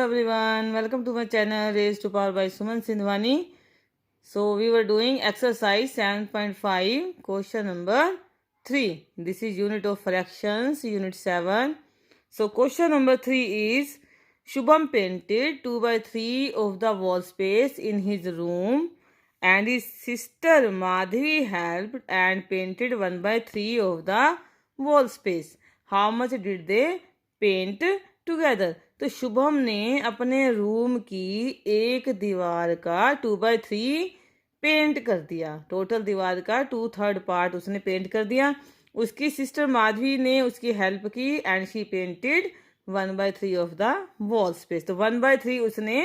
everyone, welcome to my channel Raised to Power by Suman Sindhwani. So we were doing exercise 7.5 question number 3. This is unit of fractions, unit 7. So question number 3 is Shubham painted 2 by 3 of the wall space in his room and his sister Madhvi helped and painted 1 by 3 of the wall space. How much did they paint together? तो शुभम ने अपने room की एक दीवार का 2/3 paint कर दिया। Total दीवार का 2/3 पार्ट उसने पेंट कर दिया। उसकी सिस्टर माधवी ने उसकी हेल्प की and she painted 1/3 of the wall space. तो 1/3 उसने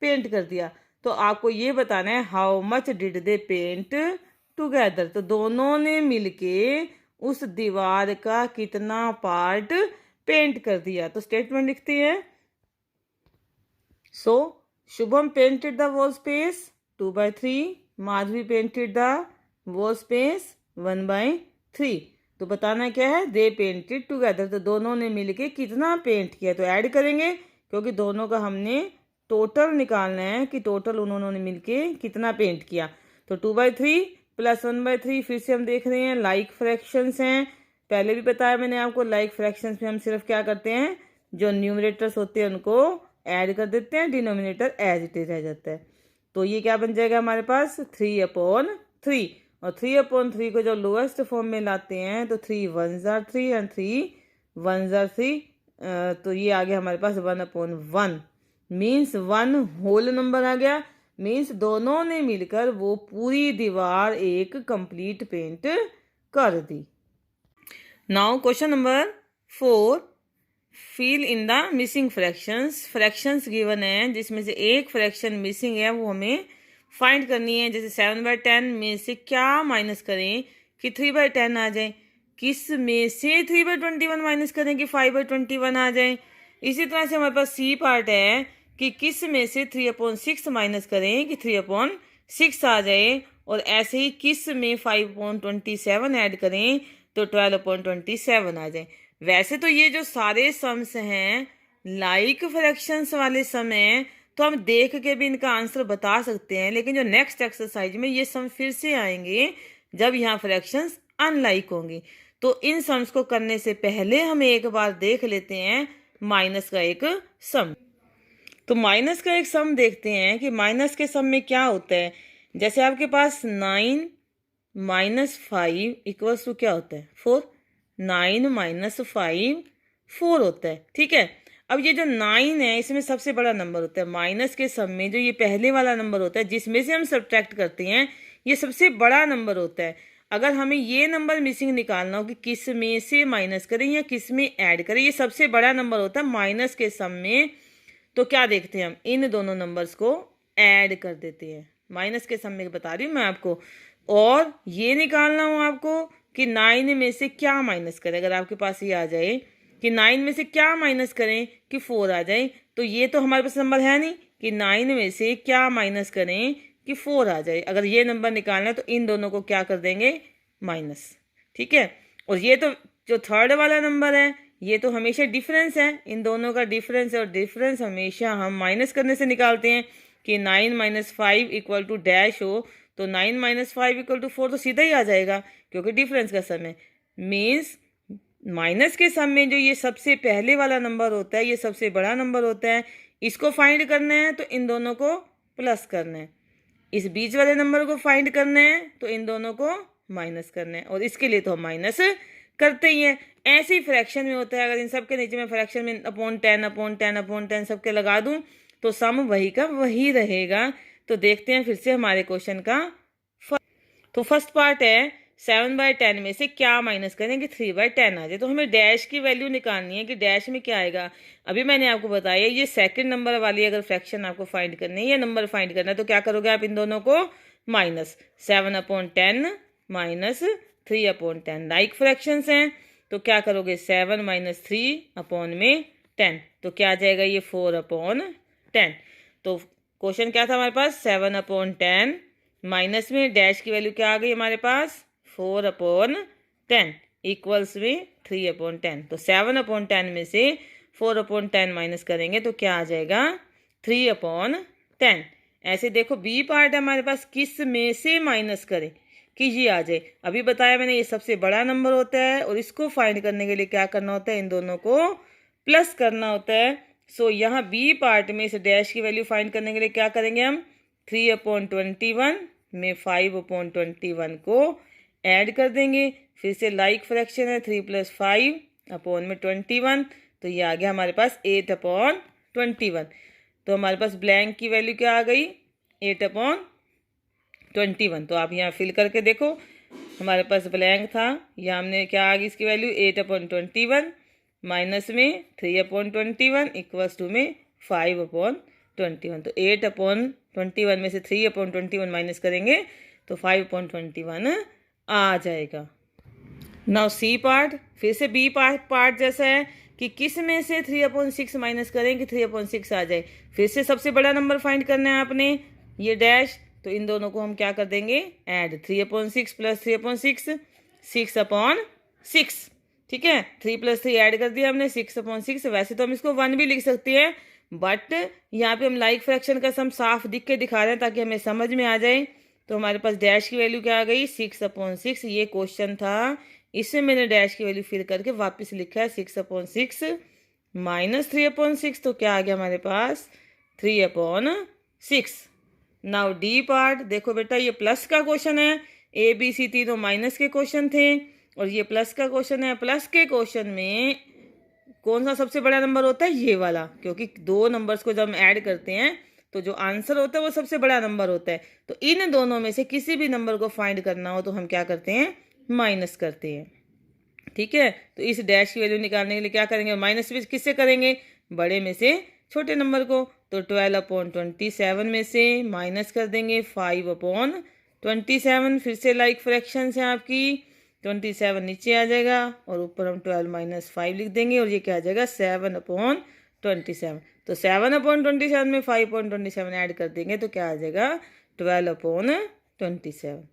पेंट कर दिया। तो आपको ये बताना है how much did they paint together. तो दोनों ने मिलके उस दीवार का कितना पार्ट पेंट कर दिया। तो स्टेटमेंट लिखते हैं। So, Shubham painted the wall space 2 by 3. Madhvi painted the wall space 1 by 3. तो बताना क्या है? They painted together. तो दोनों ने मिलके कितना पेंट किया। तो ऐड करेंगे क्योंकि दोनों का हमने टोटल निकालना है कि टोटल उन्होंने मिलके कितना पेंट किया। तो 2 by 3 प्लस 1 by 3 फिर से हम देख रहे हैं लाइक फ्रैक्शंस हैं। पहले भी बताया मैंने आपको लाइक फ्रैक्शंस में हम सिर्फ क्या करते हैं, जो न्यूमरेटर्स होते हैं उनको ऐड कर देते हैं, डिनोमिनेटर एज इट इज रह जाता है। तो ये क्या बन जाएगा हमारे पास 3/3। और 3/3 को जब लोएस्ट फॉर्म में लाते हैं तो 3 1s are 3 and 3 1s are 3। तो ये आ गया हमारे पास 1/1 मीन्स 1 होल नंबर आ गया। मीन्स दोनों ने मिलकर वो पूरी दीवार एक कंप्लीट पेंट कर दी। Now question number 4, fill in the missing fractions. Fractions given है जिसमें से एक फ्रैक्शन मिसिंग है, वो हमें फाइंड करनी है। जैसे 7/10 में से क्या माइनस करें कि 3/10 आ जाए, किस में से 3/21 माइनस करें कि 5/21 आ जाए। इसी तरह से हमारे पास सी पार्ट है कि किस में से 3/6 माइनस करें कि 3/6 आ जाए। और ऐसे ही किस में 5/27 ऐड करें तो 12/27 आ जाए। वैसे तो ये जो सारे सम्स हैं लाइक फ्रैक्शंस वाले सम हैं, तो हम देख के भी इनका आंसर बता सकते हैं। लेकिन जो नेक्स्ट एक्सरसाइज में ये सम फिर से आएंगे जब यहाँ फ्रैक्शंस अनलाइक होंगी। तो इन सम्स को करने से पहले हम एक बार देख लेते हैं माइनस का एक सम। तो माइनस का एक सम देखते हैं कि माइनस के सम में क्या होता है। जैसे आपके पास 9 - 5 इक्वल्स टू क्या होता है 4। 9 - 5 4 होता है। ठीक है, अब ये जो 9 है इसमें सबसे बड़ा नंबर होता है। माइनस के सम में जो ये पहले वाला नंबर होता है जिसमें से हम सब्ट्रैक्ट करते हैं, ये सबसे बड़ा नंबर होता है। अगर हमें ये नंबर मिसिंग निकालना हो कि किस में से माइनस करें या किस में ऐड करें, ये सबसे बड़ा नंबर होता है माइनस के सम में। तो क्या देखते हैं हम, इन दोनों नंबर्स को ऐड कर देते हैं। माइनस के सम में बता रही हूँ मैं आपको। और ये निकालना हो आपको कि 9 में से क्या माइनस करें। अगर आपके पास ये आ जाए कि 9 में से क्या माइनस करें कि 4 आ जाए, तो ये तो हमारे पास नंबर है नहीं कि 9 में से क्या माइनस करें कि 4 आ जाए। अगर ये नंबर निकालना है तो इन दोनों को क्या कर देंगे, माइनस। ठीक है, और ये तो जो थर्ड वाला नंबर है ये तो हमेशा डिफरेंस है, इन दोनों का डिफरेंस है। और डिफरेंस हमेशा हम माइनस करने से निकालते हैं कि 9 - 5 इक्वल टू डैश हो तो 9 - 5 इक्वल टू 4 तो सीधा ही आ जाएगा क्योंकि डिफरेंस का सम है। मीन्स माइनस के सम में जो ये सबसे पहले वाला नंबर होता है ये सबसे बड़ा नंबर होता है। इसको फाइंड करना है तो इन दोनों को प्लस करना है, इस बीच वाले नंबर को फाइंड करना है तो इन दोनों को माइनस करना है। और इसके लिए तो हम माइनस करते ही हैं। ऐसे ही फ्रैक्शन में होता है। अगर इन सबके नीचे में फ्रैक्शन में अपॉन 10 सबके लगा दूं तो सम वही का वही रहेगा। तो देखते हैं फिर से हमारे क्वेश्चन का। तो फर्स्ट पार्ट है 7/10 में से क्या माइनस करें कि 3/10 आ जाए। तो हमें डैश की वैल्यू निकालनी है कि डैश में क्या आएगा। अभी मैंने आपको बताया ये सेकंड नंबर वाली अगर फ्रैक्शन आपको फाइंड करनी है या नंबर फाइंड करना है तो क्या करोगे आप, इन दोनों को माइनस 7/10 माइनस 3/10 लाइक फ्रैक्शंस हैं। तो क्या करोगे 7 - 3/10 तो क्या आ जाएगा ये 4/10। तो क्वेश्चन क्या था हमारे पास 7/10 माइनस में डैश की वैल्यू क्या आ गई हमारे पास 4/10 इक्वल्स में 3/10। तो 7/10 में से 4/10 माइनस करेंगे तो क्या आ जाएगा 3/10। ऐसे देखो बी पार्ट है हमारे पास, किस में से माइनस करें कि ये आ जाए। अभी बताया मैंने ये सबसे बड़ा नंबर होता है और इसको फाइंड करने के लिए क्या करना होता है, इन दोनों को प्लस करना होता है। सो यहाँ बी पार्ट में इस डैश की वैल्यू फाइंड करने के लिए क्या करेंगे हम, 3/21 में 5/21 को ऐड कर देंगे। फिर से लाइक फ्रैक्शन है, 3 + 5/21, तो ये आ गया हमारे पास 8/21। तो हमारे पास ब्लैंक की वैल्यू क्या आ गई, 8/21। तो आप यहाँ फिल करके देखो, हमारे पास ब्लैंक था, यहाँ हमने क्या आ गई इसकी वैल्यू 8/21 माइनस में 3/21 इक्वल्स टू में 5/21। तो 8/21 में से 3/21 माइनस करेंगे तो 5/21 आ जाएगा। नाउ सी पार्ट, फिर से बी पार्ट जैसा है कि किस में से 3/6 माइनस करें कि 3/6 आ जाए। फिर से सबसे बड़ा नंबर फाइंड करना है आपने, ये डैश, तो इन दोनों को हम क्या कर देंगे, ऐड। 3/6 + 3/6 6/6, ठीक है। 3 + 3 ऐड कर दिया हमने, 6/6। वैसे तो हम इसको 1 भी लिख सकते हैं, बट यहाँ पे हम लाइक फ्रैक्शन का सम साफ दिख के दिखा रहे हैं ताकि हमें समझ में आ जाए। तो हमारे पास डैश की वैल्यू क्या आ गई, 6/6। ये क्वेश्चन था, इसमें मैंने डैश की वैल्यू फिल करके वापस लिखा है 6/6 माइनस 3/6। तो क्या आ गया हमारे पास, 3/6। नाउ डी पार्ट, देखो बेटा ये प्लस का क्वेश्चन है, ए बी सी तीनों माइनस के क्वेश्चन थे और ये प्लस का क्वेश्चन है। प्लस के क्वेश्चन में कौन सा सबसे बड़ा नंबर होता है, ये वाला, क्योंकि दो नंबर्स को जब हम ऐड करते हैं तो जो आंसर होता है वो सबसे बड़ा नंबर होता है। तो इन दोनों में से किसी भी नंबर को फाइंड करना हो तो हम क्या करते हैं, माइनस करते हैं, ठीक है। तो इस डैश की वैल्यू निकालने के लिए क्या करेंगे, माइनस भी किससे करेंगे, बड़े में से छोटे नंबर को। तो 12/27 में से माइनस कर देंगे 5/27। फिर से लाइक फ्रैक्शन है आपकी, 27 नीचे आ जाएगा और ऊपर हम 12 - 5 लिख देंगे और ये क्या आ जाएगा, 7/27। तो 7/27 में 5/27 ऐड कर देंगे तो क्या आ जाएगा, 12/27।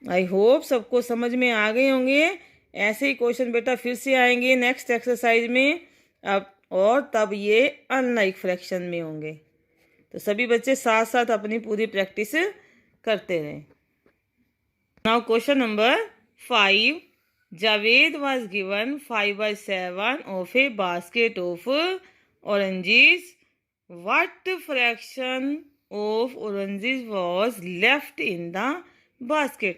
आई होप सबको समझ में आ गए होंगे। ऐसे ही क्वेश्चन बेटा फिर से आएंगे नेक्स्ट एक्सरसाइज में अब, और तब ये अनलाइक फ्रैक्शन में होंगे। तो सभी बच्चे साथ साथ अपनी पूरी प्रैक्टिस करते रहें। Now question number 5, Javed was given 5/7 of a basket of oranges. What fraction of oranges was left in the basket?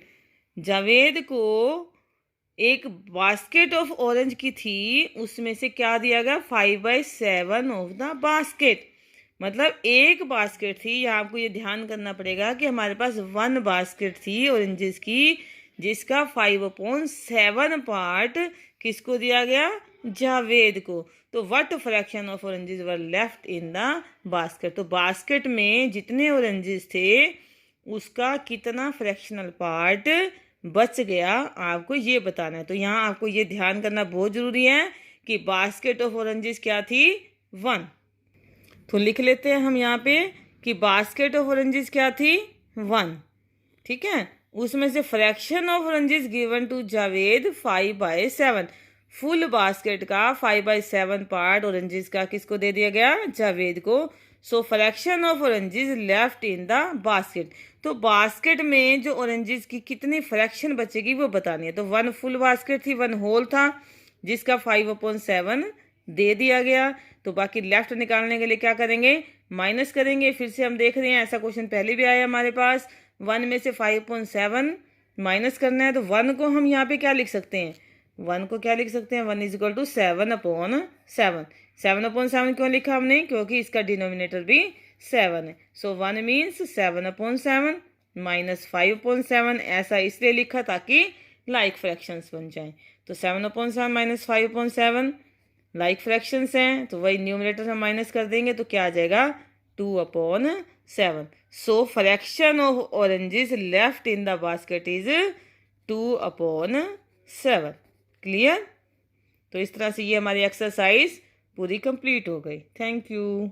Javed को एक बास्केट ऑफ ऑरेंज की थी, उसमें से क्या दिया गया, 5/7 ऑफ द बास्केट। मतलब एक बास्केट थी, यहाँ आपको ये ध्यान करना पड़ेगा कि हमारे पास 1 बास्केट थी ऑरेंजेस की, जिसका 5/7 पार्ट किसको दिया गया, जावेद को। तो what fraction of oranges were left in the basket. तो बास्केट में जितने ऑरेंजेस थे उसका कितना फ्रैक्शनल पार्ट बच गया, आपको ये बताना है। तो यहाँ आपको ये ध्यान करना बहुत ज़रूरी है कि बास्केट ऑफ ऑरेंजेस क्या थी, 1। तो लिख लेते हैं हम यहाँ पे कि बास्केट ऑफ ऑरेंजेस क्या थी, 1, ठीक है। उसमें से fraction of oranges given to Javed 5/7। Full basket का 5/7 पार्ट ऑरेंजेस का किसको दे दिया गया, जावेद को। So fraction of oranges left in the basket. तो बास्केट में जो ऑरेंजेस की कितनी फ्रैक्शन बचेगी वो बतानी है। तो 1 फुल बास्केट थी, 1 होल था, जिसका 5/7 दे दिया गया। तो बाकी लेफ्ट निकालने के लिए क्या करेंगे, माइनस करेंगे। फिर से हम देख रहे हैं ऐसा क्वेश्चन पहले भी आया हमारे पास, 1 में से 5/7 माइनस करना है। तो 1 को हम यहाँ पे क्या लिख सकते हैं, 1 को क्या लिख सकते हैं, 1 = 7/7। 7/7 क्यों लिखा हमने, क्योंकि इसका डिनोमिनेटर भी 7 है। सो 1 मीन्स 7/7 माइनस 5/7। ऐसा इसलिए लिखा ताकि लाइक फ्रैक्शंस बन जाएं। तो 7/7 माइनस 5/7 लाइक फ्रैक्शंस हैं, तो वही न्यूमरेटर हम माइनस कर देंगे तो क्या आ जाएगा, 2/7। So fraction of oranges left in the basket is 2/7। Clear. तो इस तरह से ये हमारी एक्सरसाइज पूरी कंप्लीट हो गई। Thank you.